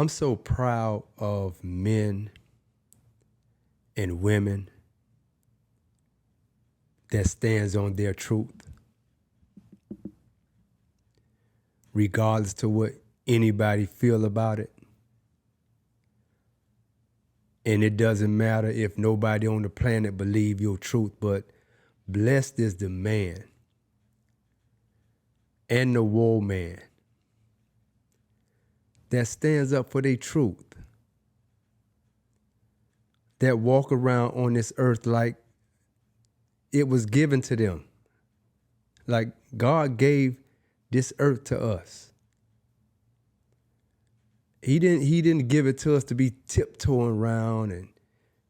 I'm so proud of men and women that stands on their truth, regardless to what anybody feel about it. And it doesn't matter if nobody on the planet believe your truth, but blessed is the man and the woman that stands up for their truth, that walk around on this earth like it was given to them. Like God gave this earth to us. He didn't give it to us to be tiptoeing around and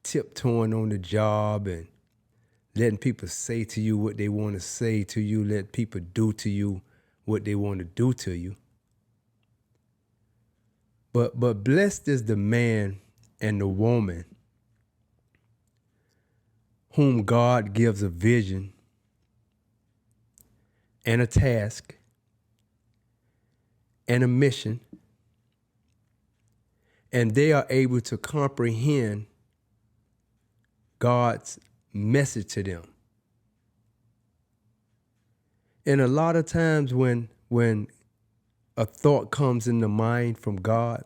tiptoeing on the job and letting people say to you what they want to say to you, let people do to you what they want to do to you. But blessed is the man and the woman whom God gives a vision and a task and a mission, and they are able to comprehend God's message to them. And a lot of times when a thought comes in the mind from God,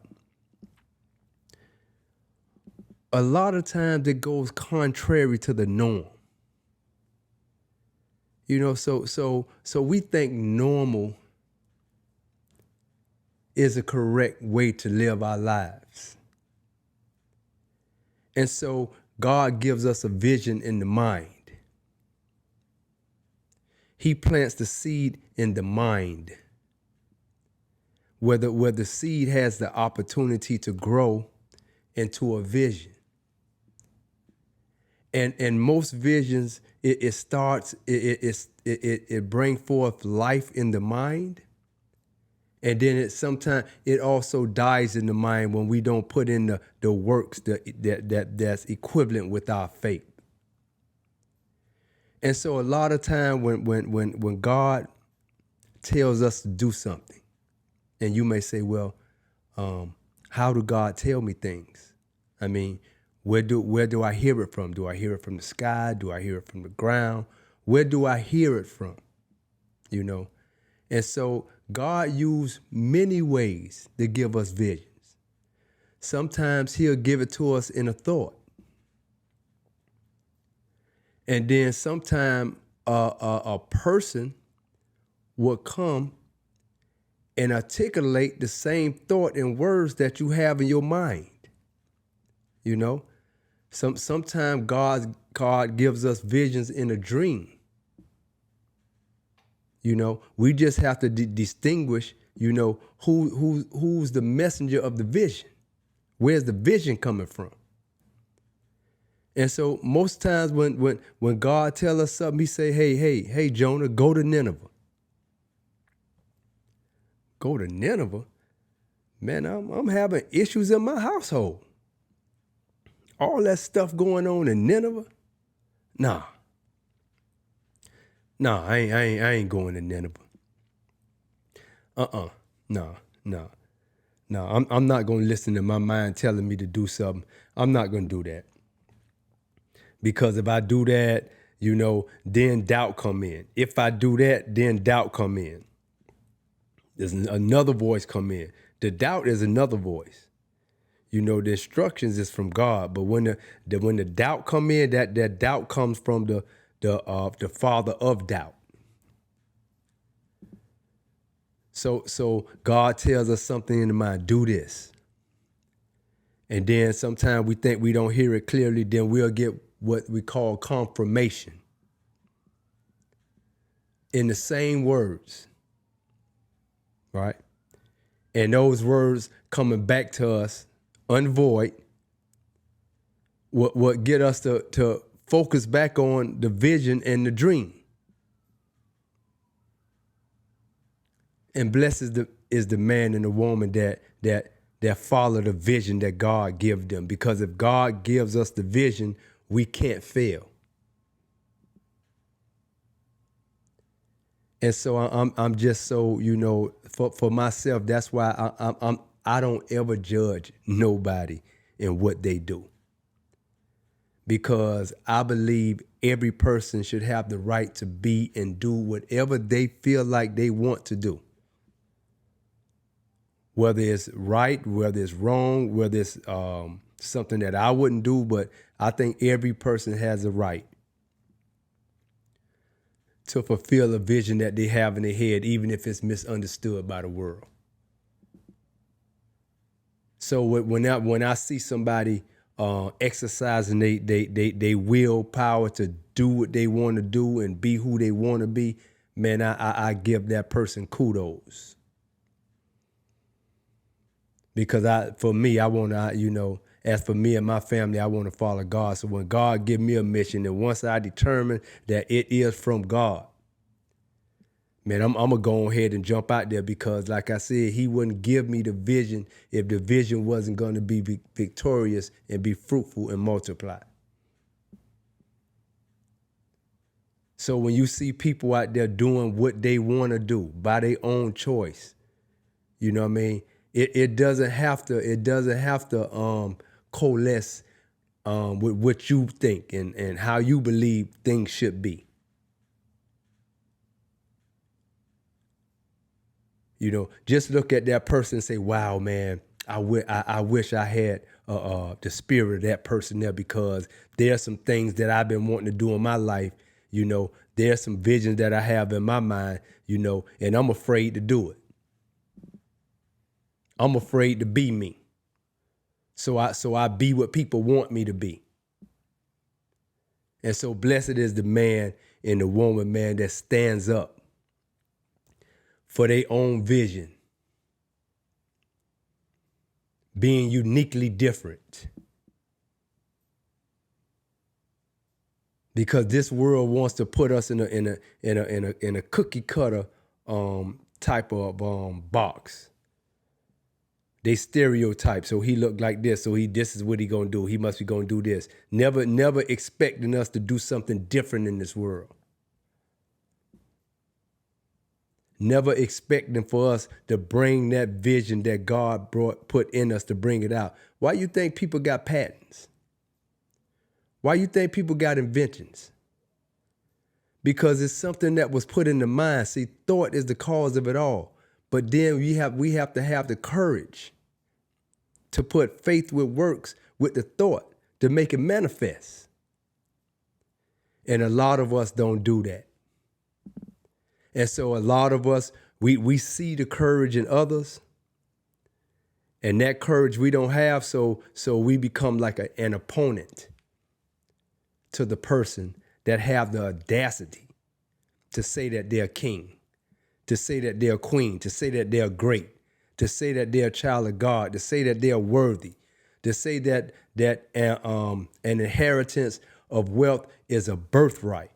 a lot of times it goes contrary to the norm. You know, so we think normal is a correct way to live our lives. And so God gives us a vision in the mind. He plants the seed in the mind, where the seed has the opportunity to grow into a vision. And most visions, it brings forth life in the mind, and then sometimes it also dies in the mind when we don't put in the works that's equivalent with our faith. And so a lot of time when God tells us to do something, and you may say, well, how do God tell me things? I mean, where do I hear it from? Do I hear it from the sky? Do I hear it from the ground? Where do I hear it from? You know? And so God used many ways to give us visions. Sometimes he'll give it to us in a thought. And then sometime a person will come and articulate the same thought in words that you have in your mind. You know, sometimes God gives us visions in a dream. You know, we just have to distinguish, you know, who's the messenger of the vision. Where's the vision coming from? And so most times when God tells us something, he say, hey, Jonah, go to Nineveh. Go to Nineveh? Man, I'm having issues in my household. All that stuff going on in Nineveh? Nah, I ain't going to Nineveh. No. I'm not gonna listen to my mind telling me to do something. I'm not gonna do that. Because if I do that, you know, then doubt come in. If I do that, then doubt come in. There's another voice come in. The doubt is another voice. You know, the instructions is from God, but when the doubt come in, that doubt comes from the father of doubt. So God tells us something in the mind, do this. And then sometimes we think we don't hear it clearly, then we'll get what we call confirmation in the same words, right? And those words coming back to us unvoid, what get us to focus back on the vision and the dream. And blessed is the man and the woman that follow the vision that God gives them. Because if God gives us the vision, we can't fail. And so I'm just so, you know, for myself, that's why I don't ever judge nobody in what they do, because I believe every person should have the right to be and do whatever they feel like they want to do. Whether it's right, whether it's wrong, whether it's something that I wouldn't do, but I think every person has a right to fulfill a vision that they have in their head, even if it's misunderstood by the world. So when I see somebody exercising they willpower to do what they want to do and be who they want to be, man, I give that person kudos. Because as for me and my family, I want to follow God. So when God give me a mission, and once I determine that it is from God, man, I'm going to go ahead and jump out there, because like I said, he wouldn't give me the vision if the vision wasn't going to be victorious and be fruitful and multiply. So when you see people out there doing what they want to do by their own choice, you know what I mean? It doesn't have to coalesce with what you think and how you believe things should be. You know, just look at that person and say, wow, man, I wish I had the spirit of that person there, because there's some things that I've been wanting to do in my life. You know, there's some visions that I have in my mind, you know, and I'm afraid to do it. I'm afraid to be me. So I be what people want me to be. And so blessed is the man and the woman, man, that stands up for their own vision, being uniquely different. Because this world wants to put us in a cookie cutter type of box. They stereotype. So he looked like this, so this is what he gonna do. He must be gonna do this. Never expecting us to do something different in this world. Never expecting for us to bring that vision that God put in us, to bring it out. Why you think people got patents? Why you think people got inventions? Because it's something that was put in the mind. See, thought is the cause of it all. But then we have to have the courage to put faith with works with the thought to make it manifest. And a lot of us don't do that. And so a lot of us, we see the courage in others, and that courage we don't have, so we become like an opponent to the person that have the audacity to say that they're king, to say that they're queen, to say that they're great, to say that they're a child of God, to say that they're worthy, to say that an inheritance of wealth is a birthright.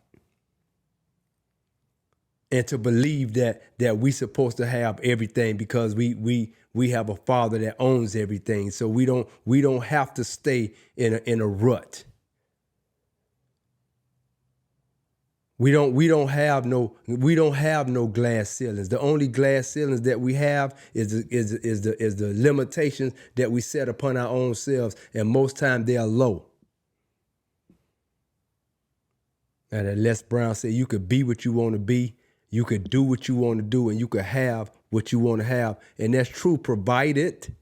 And to believe that we supposed to have everything because we have a father that owns everything. So we don't have to stay in a rut. We don't have no glass ceilings. The only glass ceilings that we have is the limitations that we set upon our own selves, and most times they are low. And as Les Brown said, you could be what you want to be. You could do what you want to do, and you could have what you want to have. And that's true, provided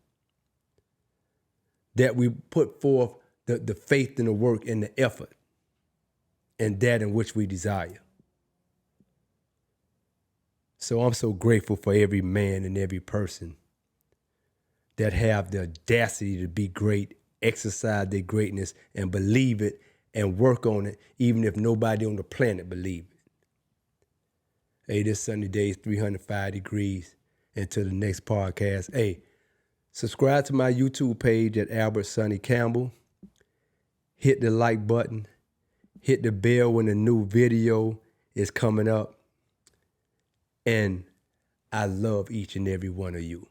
that we put forth the faith and the work and the effort and that in which we desire. So I'm so grateful for every man and every person that have the audacity to be great, exercise their greatness, and believe it and work on it, even if nobody on the planet believes it. Hey, this sunny day is 305 degrees. Until the next podcast. Hey, subscribe to my YouTube page at Albert Sonny Campbell. Hit the like button. Hit the bell when a new video is coming up. And I love each and every one of you.